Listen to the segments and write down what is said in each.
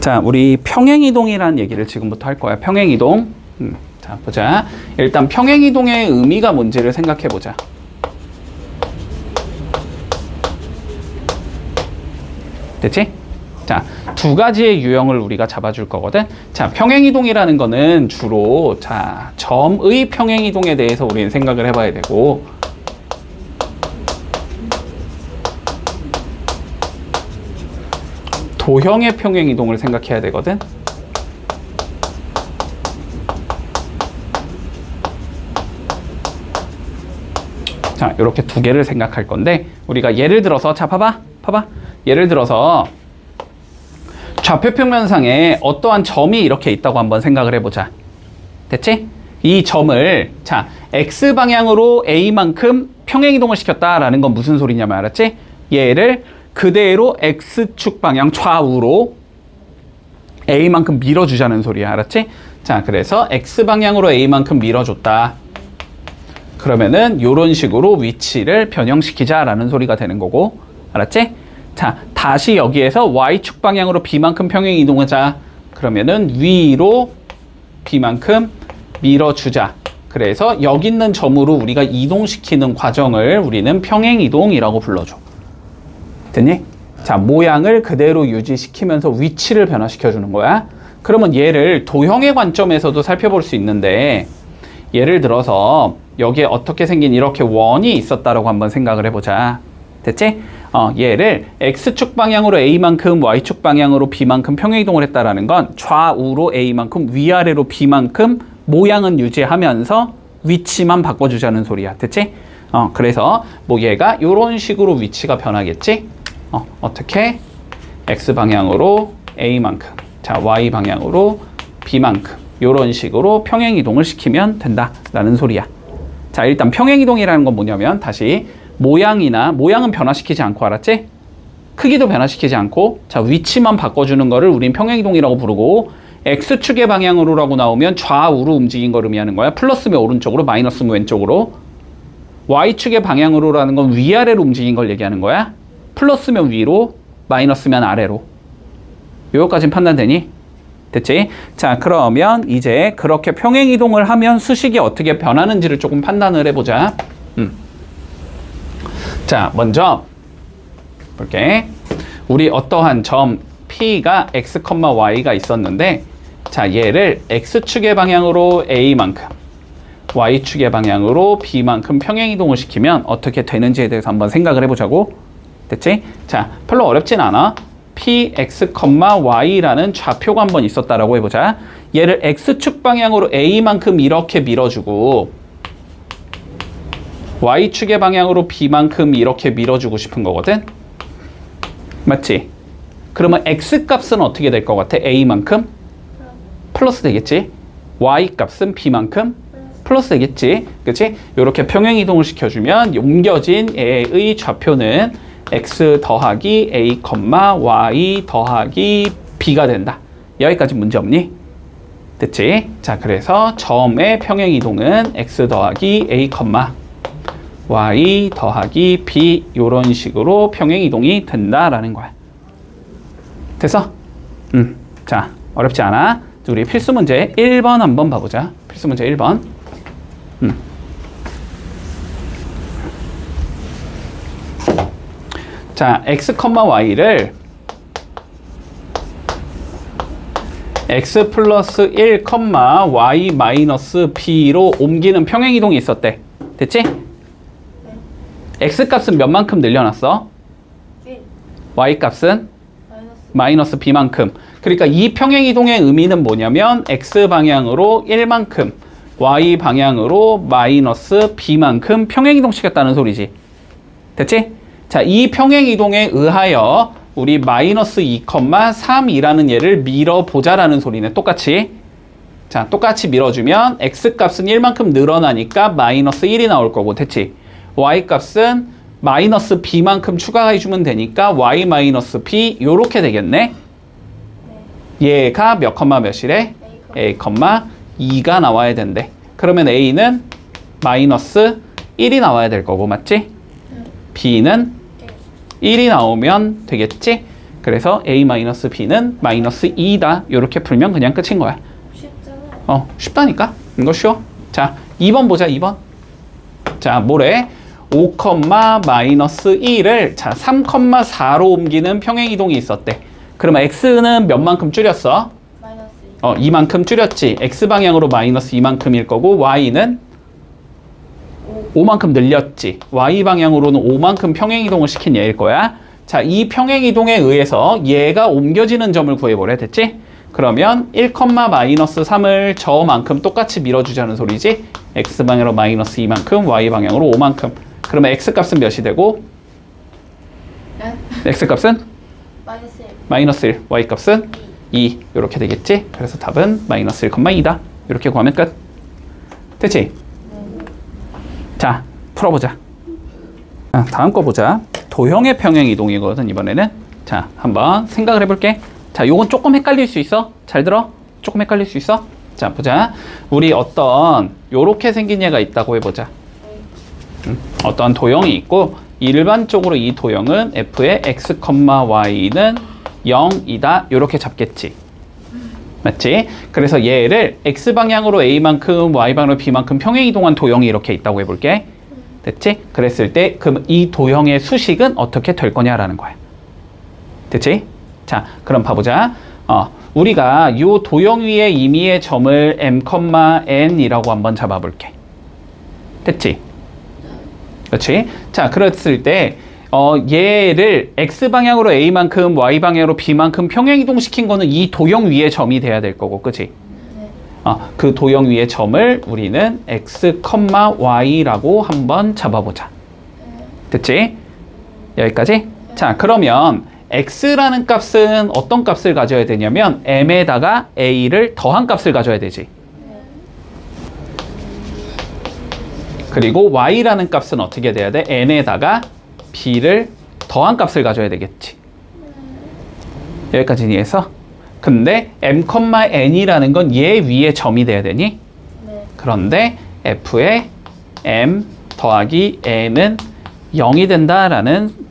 자, 우리 평행이동이라는 얘기를 지금부터 할 거야. 평행이동. 자, 보자. 일단 평행이동의 의미가 뭔지를 생각해 보자. 됐지? 자, 두 가지의 유형을 우리가 잡아줄 거거든. 자, 평행이동이라는 거는 주로 자, 점의 평행이동에 대해서 우리는 생각을 해봐야 되고, 도형의 평행이동을 생각해야 되거든. 자, 이렇게 두 개를 생각할 건데, 우리가 예를 들어서, 자, 봐봐. 예를 들어서 좌표평면상에 어떠한 점이 이렇게 있다고 한번 생각을 해보자. 됐지? 이 점을 자, X방향으로 A만큼 평행이동을 시켰다라는 건 무슨 소리냐면 알았지? 얘를 그대로 X축 방향 좌우로 A만큼 밀어주자는 소리야. 알았지? 자, 그래서 X방향으로 A만큼 밀어줬다. 그러면은 이런 식으로 위치를 변형시키자라는 소리가 되는 거고, 알았지? 자, 다시 여기에서 Y축 방향으로 B만큼 평행이동하자. 그러면은 위로 B만큼 밀어주자. 그래서 여기 있는 점으로 우리가 이동시키는 과정을 우리는 평행이동이라고 불러줘. 됐니? 자, 모양을 그대로 유지시키면서 위치를 변화시켜주는 거야. 그러면 얘를 도형의 관점에서도 살펴볼 수 있는데, 예를 들어서 여기에 어떻게 생긴 이렇게 원이 있었다라고 한번 생각을 해보자. 됐지? 얘를 X축 방향으로 A만큼, Y축 방향으로 B만큼 평행이동을 했다라는 건 좌우로 A만큼, 위아래로 B만큼 모양은 유지하면서 위치만 바꿔주자는 소리야. 됐지? 그래서 뭐 얘가 이런 식으로 위치가 변하겠지? 어떻게? X방향으로 A만큼, 자, Y방향으로 B만큼 이런 식으로 평행이동을 시키면 된다라는 소리야. 자, 일단 평행이동이라는 건 뭐냐면 다시 모양은 변화시키지 않고, 알았지? 크기도 변화시키지 않고, 자, 위치만 바꿔주는 거를 우린 평행이동이라고 부르고, X축의 방향으로라고 나오면 좌우로 움직인 걸 의미하는 거야. 플러스면 오른쪽으로, 마이너스면 왼쪽으로. Y축의 방향으로라는 건 위아래로 움직인 걸 얘기하는 거야. 플러스면 위로, 마이너스면 아래로. 요거까진 판단되니? 됐지? 자, 그러면 이제 그렇게 평행이동을 하면 수식이 어떻게 변하는지를 조금 판단을 해보자. 자, 먼저 볼게. 우리 어떠한 점 P가 X, Y가 있었는데, 자, 얘를 X축의 방향으로 A만큼, Y축의 방향으로 B만큼 평행이동을 시키면 어떻게 되는지에 대해서 한번 생각을 해보자고. 됐지? 자, 별로 어렵진 않아. P, X, Y라는 좌표가 한번 있었다라고 해보자. 얘를 X축 방향으로 A만큼 이렇게 밀어주고, Y축의 방향으로 B만큼 이렇게 밀어주고 싶은 거거든? 맞지? 그러면 X값은 어떻게 될 것 같아? A만큼? 플러스 되겠지? Y값은 B만큼? 플러스 되겠지? 그치? 이렇게 평행이동을 시켜주면 옮겨진 A의 좌표는 X 더하기 A, Y 더하기 B가 된다. 여기까지 문제 없니? 됐지? 자, 그래서 점의 평행이동은 X 더하기 A, Y 더하기 B 이런 식으로 평행이동이 된다라는 거야. 됐어? 자, 어렵지 않아? 우리 필수 문제 1번 한번 봐보자. 필수 문제 1번. 자, X, Y를 X 플러스 1, Y 마이너스 B로 옮기는 평행이동이 있었대. 됐지? X값은 몇 만큼 늘려놨어? Y값은? 마이너스 B만큼. 그러니까 이 평행이동의 의미는 뭐냐면 X방향으로 1만큼, Y방향으로 마이너스 B만큼 평행이동 시켰다는 소리지. 됐지? 자, 이 평행이동에 의하여 우리 마이너스 2,3이라는 얘를 밀어보자라는 소리네. 똑같이. 자, 똑같이 밀어주면 X값은 1만큼 늘어나니까 마이너스 1이 나올 거고. 됐지? Y값은 마이너스 B만큼 추가해주면 되니까 Y 마이너스 B 요렇게 되겠네. 얘가 몇 컴마 몇이래? A, 2가 나와야 된대. 그러면 A는 마이너스 1이 나와야 될 거고, 맞지? B는 1이 나오면 되겠지? 그래서 a-b는 마이너스 2다. 이렇게 풀면 그냥 끝인 거야. 쉽잖아. 쉽다니까? 이거 쉬워. 자, 2번 보자, 2번. 자, 뭐래? 5, 마이너스 1을 자, 3,4로 옮기는 평행이동이 있었대. 그러면 x는 몇 만큼 줄였어? 마이너스 2. 이만큼 줄였지. x방향으로 마이너스 이만큼일 거고 y는 5만큼 늘렸지. y방향으로는 5만큼 평행이동을 시킨 얘일 거야. 자, 이 평행이동에 의해서 얘가 옮겨지는 점을 구해보래. 됐지? 그러면 1, 마이너스 3을 저만큼 똑같이 밀어주자는 소리지. x방향으로 마이너스 2만큼, y방향으로 5만큼. 그러면 x값은 몇이 되고? 네? x값은? 마이너스 1. 마이너스 1, y값은? 2. 이렇게 되겠지? 그래서 답은 마이너스 1,2다. 이렇게 구하면 끝. 됐지? 네. 자, 풀어보자. 다음 거 보자. 도형의 평행이동이거든, 이번에는. 자, 한번 생각을 해볼게. 자, 요건 조금 헷갈릴 수 있어. 잘 들어? 조금 헷갈릴 수 있어? 자, 보자. 우리 어떤 요렇게 생긴 얘가 있다고 해보자. 어떤 도형이 있고 일반적으로 이 도형은 f의 x, y는 0이다. 요렇게 잡겠지. 맞지? 그래서 얘를 x방향으로 a만큼 y방향으로 b만큼 평행이동한 도형이 이렇게 있다고 해볼게. 됐지? 그랬을 때 그럼 이 도형의 수식은 어떻게 될 거냐라는 거야. 됐지? 자, 그럼 봐보자. 우리가 이 도형 위에 임의의 점을 m, n이라고 한번 잡아볼게. 됐지? 그렇지? 자, 그랬을 때 얘를 x방향으로 a만큼 y방향으로 b만큼 평행이동시킨 거는 이 도형 위의 점이 돼야 될 거고, 그치? 네. 그 도형 위의 점을 우리는 x, y라고 한번 잡아보자. 됐지? 여기까지? 자, 그러면 x라는 값은 어떤 값을 가져야 되냐면 m에다가 a를 더한 값을 가져야 되지. 그리고 y라는 값은 어떻게 돼야 돼? n에다가 b를 더한 값을 가져야 되겠지. 여기까지 이해해서? 근데 m, n이라는 건 얘 위에 점이 돼야 되니? 네. 그런데 f의 m 더하기 n은 0이 된다라는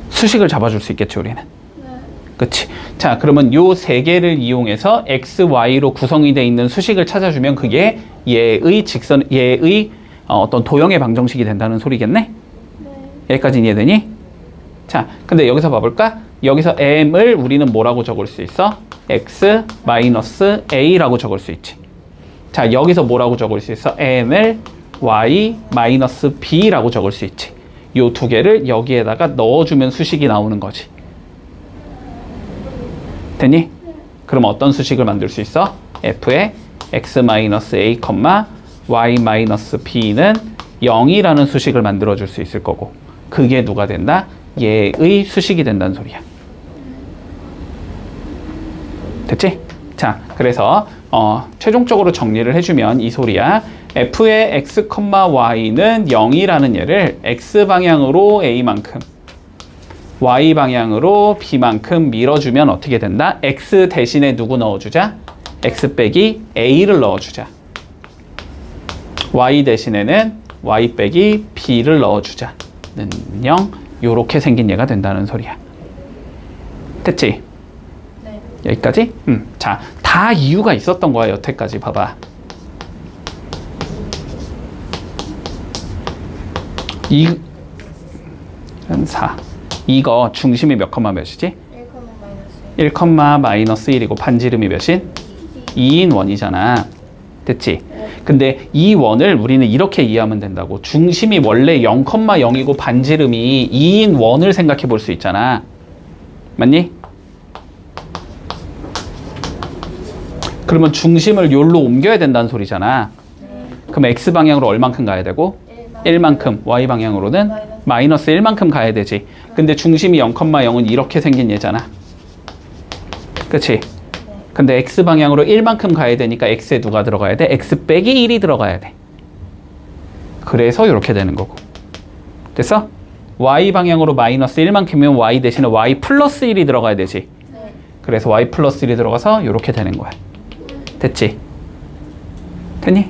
수식을 잡아줄 수 있겠죠, 우리는. 네. 그치? 자, 그러면 요 세 개를 이용해서 x, y로 구성이 되어 있는 수식을 찾아주면 그게 얘의 어떤 도형의 방정식이 된다는 소리겠네? 네. 여기까지 이해되니? 자, 근데 여기서 봐볼까? 여기서 m을 우리는 뭐라고 적을 수 있어? x 마이너스 a라고 적을 수 있지. 자, 여기서 뭐라고 적을 수 있어? n을 y 마이너스 b라고 적을 수 있지. 요 두 개를 여기에다가 넣어주면 수식이 나오는 거지. 됐니? 그럼 어떤 수식을 만들 수 있어? f의 x 마이너스 a, y 마이너스 b는 0이라는 수식을 만들어 줄 수 있을 거고, 그게 누가 된다? 얘의 수식이 된다는 소리야. 됐지? 자, 그래서 최종적으로 정리를 해주면 이 소리야. f의 x, y는 0이라는 얘를 x방향으로 a만큼, y방향으로 b만큼 밀어주면 어떻게 된다? x 대신에 누구 넣어주자? x 빼기 a를 넣어주자. y 대신에는 y 빼기 b를 넣어주자. 는 0. 요렇게 생긴 얘가 된다는 소리야. 됐지? 네. 여기까지? 자, 다 이유가 있었던 거야, 여태까지. 봐봐. 이 4. 이거 중심이 몇 컴마 몇이지? 1, 1, 마이너스 1이고 반지름이 몇인? 2인 원이잖아. 됐지? 근데 이 원을 우리는 이렇게 이해하면 된다고. 중심이 원래 0,0이고 반지름이 2인 원을 생각해 볼 수 있잖아. 맞니? 그러면 중심을 요로 옮겨야 된다는 소리잖아. 그럼 x방향으로 얼만큼 가야 되고? 1만큼. y방향으로는 마이너스 1만큼 가야 되지. 근데 중심이 0,0은 이렇게 생긴 얘잖아. 그치? 근데 x방향으로 1만큼 가야 되니까 x에 누가 들어가야 돼? x 빼기 1이 들어가야 돼. 그래서 이렇게 되는 거고. 됐어? y방향으로 마이너스 1만큼이면 y 대신에 y 플러스 1이 들어가야 되지. 그래서 y 플러스 1이 들어가서 이렇게 되는 거야. 됐지? 됐니?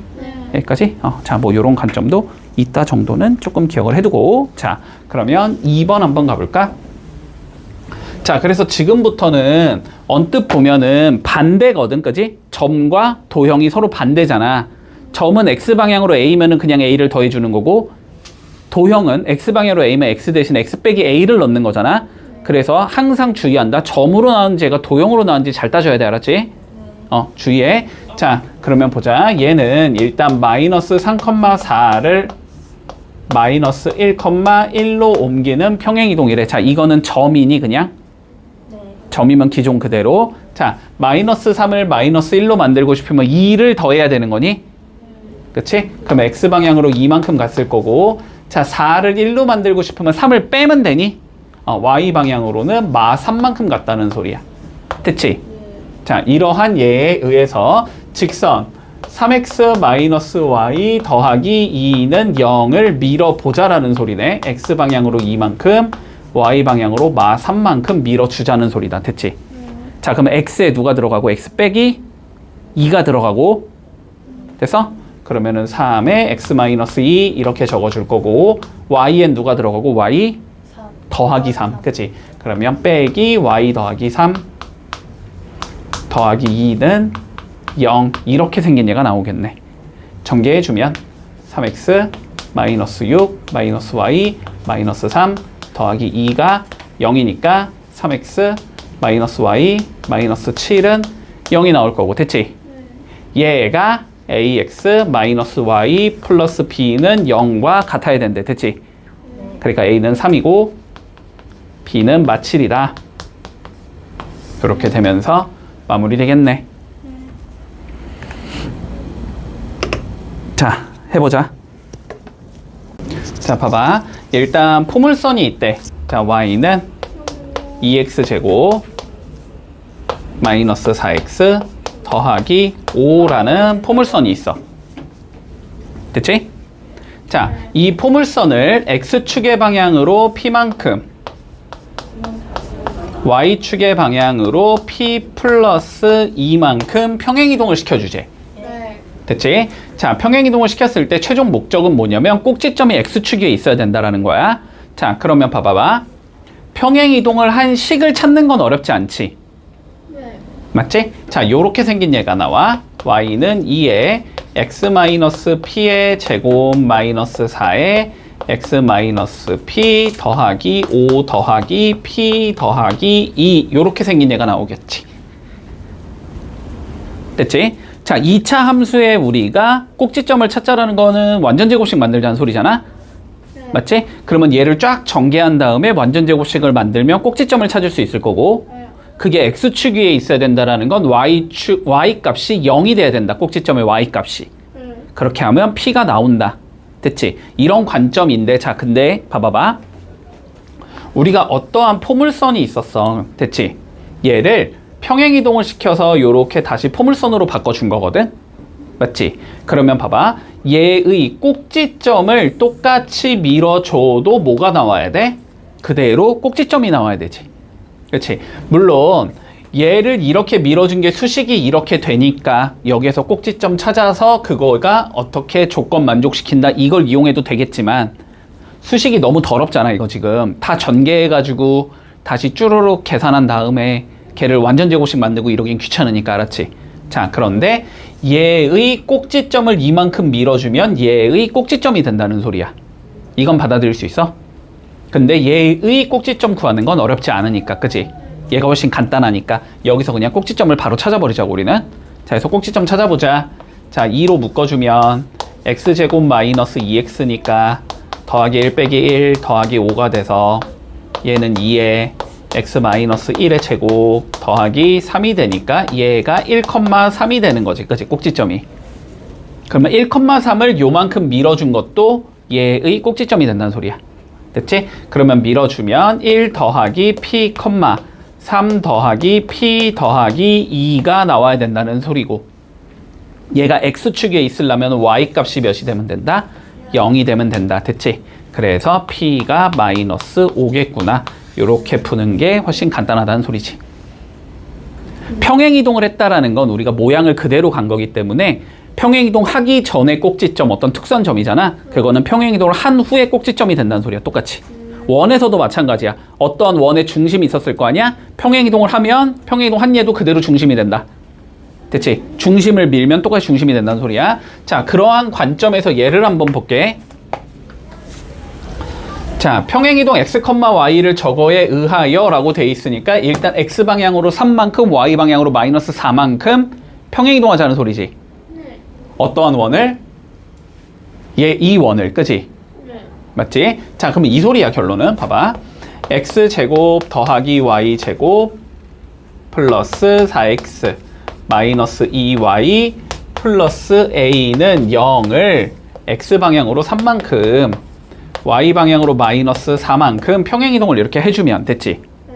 여기까지? 자, 뭐 요런 관점도 있다 정도는 조금 기억을 해두고. 자, 그러면 2번 한번 가볼까? 자, 그래서 지금부터는 언뜻 보면은 반대거든, 그지? 점과 도형이 서로 반대잖아. 점은 X방향으로 A면은 그냥 A를 더해주는 거고, 도형은 X방향으로 A면 X 대신 X 빼기 A를 넣는 거잖아. 그래서 항상 주의한다. 점으로 나온지 얘가 도형으로 나온지 잘 따져야 돼, 알았지? 주의해. 자, 그러면 보자. 얘는 일단 마이너스 3,4를 마이너스 1,1로 옮기는 평행이동이래. 자, 이거는 점이니 그냥? 네. 점이면 기존 그대로. 자, 마이너스 3을 마이너스 1로 만들고 싶으면 2를 더해야 되는 거니? 그치? 그럼 X방향으로 2만큼 갔을 거고, 자, 4를 1로 만들고 싶으면 3을 빼면 되니? Y방향으로는 마 3만큼 갔다는 소리야. 됐지? 자, 이러한 예에 의해서 직선 3x-y 더하기 2는 0을 밀어보자라는 소리네. X방향으로 2만큼, Y방향으로 마 3만큼 밀어주자는 소리다. 됐지? 자, 그러면 X에 누가 들어가고, X 빼기 2가 들어가고, 됐어? 그러면은 3에 X-2 이렇게 적어줄 거고, Y엔 누가 들어가고, Y 3. 더하기 3. 그치? 그러면 빼기 Y 더하기 3 더하기 2는 0 이렇게 생긴 얘가 나오겠네. 전개해주면 3x 마이너스 6 마이너스 y 마이너스 3 더하기 2가 0이니까 3x 마이너스 y 마이너스 7은 0이 나올 거고. 됐지? 얘가 ax 마이너스 y 플러스 b는 0과 같아야 된대. 됐지? 그러니까 a는 3이고 b는 마 7이다. 이렇게 되면서 마무리 되겠네. 자, 해보자. 자, 봐봐. 일단 포물선이 있대. 자, y는 2x제곱 마이너스 4x 더하기 5라는 포물선이 있어. 됐지? 자, 이 포물선을 x축의 방향으로 p만큼 y축의 방향으로 p 플러스 2만큼 평행이동을 시켜주지. 네. 됐지? 자, 평행이동을 시켰을 때 최종 목적은 뭐냐면 꼭지점이 x축 위에 있어야 된다라는 거야. 자, 그러면 봐봐봐. 평행이동을 한 식을 찾는 건 어렵지 않지? 네. 맞지? 자, 요렇게 생긴 얘가 나와. y는 2에 x-p의 제곱 마이너스 4에 x-p 더하기 5 더하기 p 더하기 2 요렇게 생긴 얘가 나오겠지. 됐지? 자, 2차 함수에 우리가 꼭지점을 찾자라는 거는 완전제곱식 만들자는 소리잖아? 네. 맞지? 그러면 얘를 쫙 전개한 다음에 완전제곱식을 만들면 꼭지점을 찾을 수 있을 거고, 네. 그게 x축 위에 있어야 된다라는 건 y 값이 0이 돼야 된다. 꼭지점의 y 값이. 그렇게 하면 p가 나온다. 됐지? 이런 관점인데, 자, 근데 봐봐봐. 우리가 어떠한 포물선이 있었어. 됐지? 얘를 평행이동을 시켜서 요렇게 다시 포물선으로 바꿔준 거거든? 맞지? 그러면 봐봐. 얘의 꼭지점을 똑같이 밀어줘도 뭐가 나와야 돼? 그대로 꼭지점이 나와야 되지. 그렇지? 물론 얘를 이렇게 밀어준 게 수식이 이렇게 되니까 여기에서 꼭지점 찾아서 그거가 어떻게 조건 만족시킨다 이걸 이용해도 되겠지만, 수식이 너무 더럽잖아. 이거 지금 다 전개해가지고 다시 쭈루룩 계산한 다음에 걔를 완전제곱식 만들고 이러긴 귀찮으니까. 알았지? 자, 그런데 얘의 꼭지점을 이만큼 밀어주면 얘의 꼭지점이 된다는 소리야. 이건 받아들일 수 있어? 근데 얘의 꼭지점 구하는 건 어렵지 않으니까. 그치? 얘가 훨씬 간단하니까 여기서 그냥 꼭지점을 바로 찾아버리자고 우리는. 자, 그래서 꼭지점 찾아보자. 자, 2로 묶어주면 x제곱 마이너스 2x니까 더하기 1 빼기 1 더하기 5가 돼서 얘는 2에 x 마이너스 1의 제곱 더하기 3이 되니까 얘가 1,3이 되는 거지. 그치? 꼭지점이. 그러면 1,3을 요만큼 밀어준 것도 얘의 꼭지점이 된다는 소리야. 됐지? 그러면 밀어주면 1 더하기 p, 3 더하기 p 더하기 2가 나와야 된다는 소리고, 얘가 x축에 있으려면 y값이 몇이 되면 된다? 0이 되면 된다. 됐지? 그래서 p가 마이너스 5겠구나. 요렇게 푸는 게 훨씬 간단하다는 소리지. 평행이동을 했다라는 건 우리가 모양을 그대로 간 거기 때문에 평행이동 하기 전에 꼭지점 어떤 특선점이잖아. 그거는 평행이동을 한 후에 꼭지점이 된다는 소리야. 똑같이. 원에서도 마찬가지야. 어떤 원의 중심이 있었을 거 아니야? 평행이동을 하면 평행이동 한 얘도 그대로 중심이 된다. 됐지? 중심을 밀면 똑같이 중심이 된다는 소리야. 자, 그러한 관점에서 얘를 한번 볼게. 자, 평행이동 x, y를 저거에 의하여 라고 돼 있으니까 일단 x방향으로 3만큼 y방향으로 마이너스 4만큼 평행이동하자는 소리지. 네. 어떠한 원을? 이 원을, 그지? 네. 맞지? 자, 그럼 이 소리야, 결론은. 봐봐. x제곱 더하기 y제곱 플러스 4x 마이너스 2y 플러스 a는 0을 x방향으로 3만큼 y방향으로 마이너스 4만큼 평행이동을 이렇게 해주면 됐지? 네.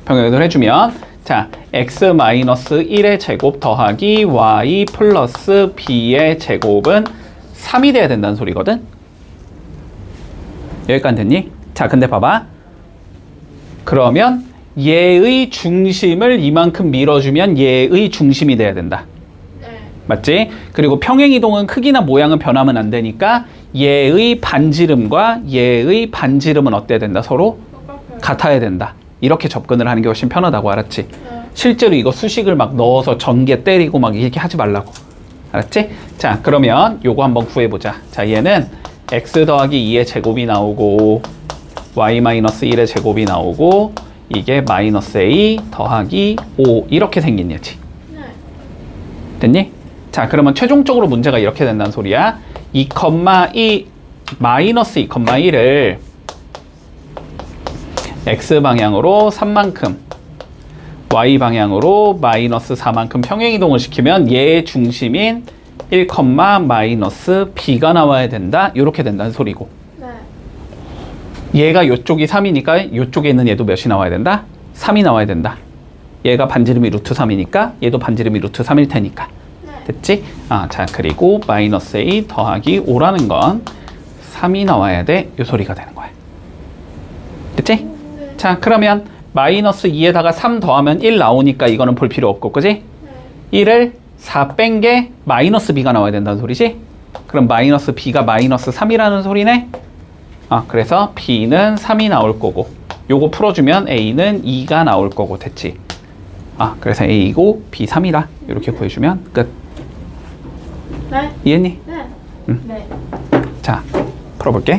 평행이동을 해주면 자, x 마이너스 1의 제곱 더하기 y 플러스 b의 제곱은 3이 돼야 된다는 소리거든? 여기까지 됐니? 자, 근데 봐봐. 그러면 얘의 중심을 이만큼 밀어주면 얘의 중심이 돼야 된다. 네. 맞지? 그리고 평행이동은 크기나 모양은 변하면 안 되니까 얘의 반지름과 얘의 반지름은 어때야 된다? 서로 똑같아요. 같아야 된다. 이렇게 접근을 하는 게 훨씬 편하다고 알았지? 네. 실제로 이거 수식을 막 넣어서 전개 때리고 막 이렇게 하지 말라고. 알았지? 자, 그러면 요거 한번 구해보자. 자, 얘는 x 더하기 2의 제곱이 나오고 y 마이너스 1의 제곱이 나오고 이게 마이너스 a 더하기 5 이렇게 생긴 얘지. 네. 됐니? 자, 그러면 최종적으로 문제가 이렇게 된다는 소리야. 2,2 마이너스 2,1을 x방향으로 3만큼 y방향으로 마이너스 4만큼 평행이동을 시키면 얘의 중심인 1, 마이너스 b가 나와야 된다. 이렇게 된다는 소리고. 네. 얘가 요쪽이 3이니까 요쪽에 있는 얘도 몇이 나와야 된다? 3이 나와야 된다. 얘가 반지름이 루트 3이니까 얘도 반지름이 루트 3일 테니까. 네. 됐지? 아, 자, 그리고 마이너스 a 더하기 5라는 건 3이 나와야 돼. 요 소리가 되는 거야. 됐지? 네. 자, 그러면 마이너스 2에다가 3 더하면 1 나오니까 이거는 볼 필요 없고, 그지? 네. 1을 4 뺀 게 마이너스 b가 나와야 된다는 소리지? 그럼 마이너스 b가 마이너스 3이라는 소리네? 아, 그래서 b는 3이 나올 거고, 요거 풀어주면 a는 2가 나올 거고, 됐지? 아, 그래서 a이고 b 3이다. 이렇게 구해주면 끝. 네. 이해했니? 네. 응. 네. 자, 풀어볼게.